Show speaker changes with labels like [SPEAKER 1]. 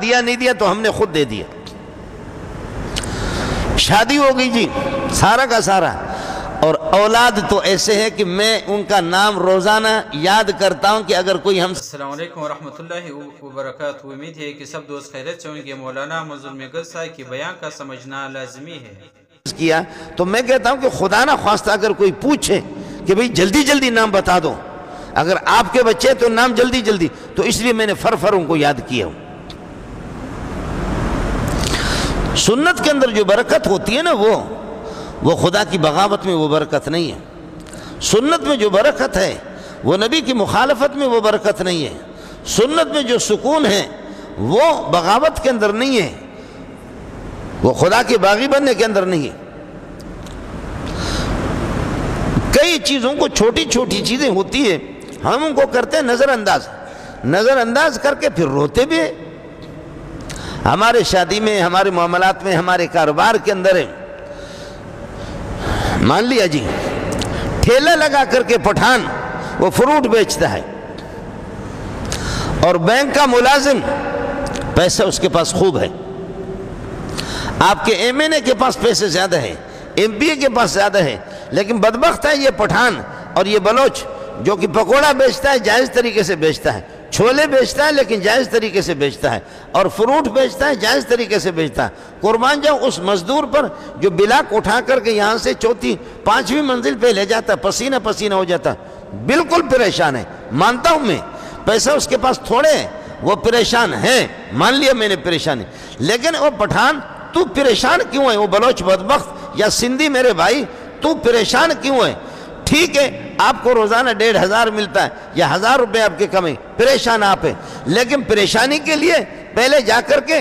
[SPEAKER 1] دیا نہیں دیا تو ہم نے خود دے دیا. شادی ہو گئی جی سارا کا سارا, اور اولاد تو ایسے ہے کہ میں ان کا نام روزانہ یاد کرتا ہوں کہ اگر کوئی ہم.
[SPEAKER 2] السلام علیکم ورحمۃ اللہ وبرکاتہ. امید ہے کہ سب دوست خیریت سے ہوں گے. مولانا مظلوم صاحب کی بیان کا سمجھنا لازمی ہے.
[SPEAKER 1] کیا تو میں کہتا ہوں کہ خدا نہ خواستہ اگر کوئی پوچھے کہ بھئی جلدی جلدی نام بتا دو, اگر آپ کے بچے تو نام جلدی جلدی, تو اس لیے میں نے فرفروں کو یاد کیا ہوں. سنت کے اندر جو برکت ہوتی ہے نا وہ خدا کی بغاوت میں وہ برکت نہیں ہے. سنت میں جو برکت ہے وہ نبی کی مخالفت میں وہ برکت نہیں ہے. سنت میں جو سکون ہے وہ بغاوت کے اندر نہیں ہے, وہ خدا کے باغی بننے کے اندر نہیں ہے. کئی چیزوں کو چھوٹی چھوٹی چیزیں ہوتی ہیں ہم ان کو کرتے ہیں نظر انداز کر کے پھر روتے بھی ہیں. ہمارے شادی میں, ہمارے معاملات میں, ہمارے کاروبار کے اندر ہے, مان لیا جی ٹھیلا لگا کر کے پٹھان وہ فروٹ بیچتا ہے اور بینک کا ملازم پیسہ اس کے پاس خوب ہے. آپ کے ایم این اے کے پاس پیسے زیادہ ہے, ایم پی اے کے پاس زیادہ ہے, لیکن بدبخت ہے یہ پٹھان اور یہ بلوچ جو کہ پکوڑا بیچتا ہے جائز طریقے سے بیچتا ہے, چھولے بیچتا ہے لیکن جائز طریقے سے بیچتا ہے, اور فروٹ بیچتا ہے جائز طریقے سے بیچتا ہے. قربان جاؤ اس مزدور پر جو بلاک اٹھا کر کے یہاں سے چوتھی پانچویں منزل پہ لے جاتا ہے, پسینہ پسینہ ہو جاتا ہے, بالکل پریشان ہے. مانتا ہوں میں پیسہ اس کے پاس تھوڑے ہیں, وہ پریشان ہے, مان لیا میں نے پریشانی, لیکن وہ پٹھان تو پریشان کیوں ہے؟ وہ بلوچ بدبخت یا سندھی میرے بھائی تو پریشان کیوں ہے؟ ٹھیک ہے آپ کو روزانہ 1500 ملتا ہے یا 1000 روپے آپ کے کمیں, پریشان آپ ہیں, لیکن پریشانی کے لیے پہلے جا کر کے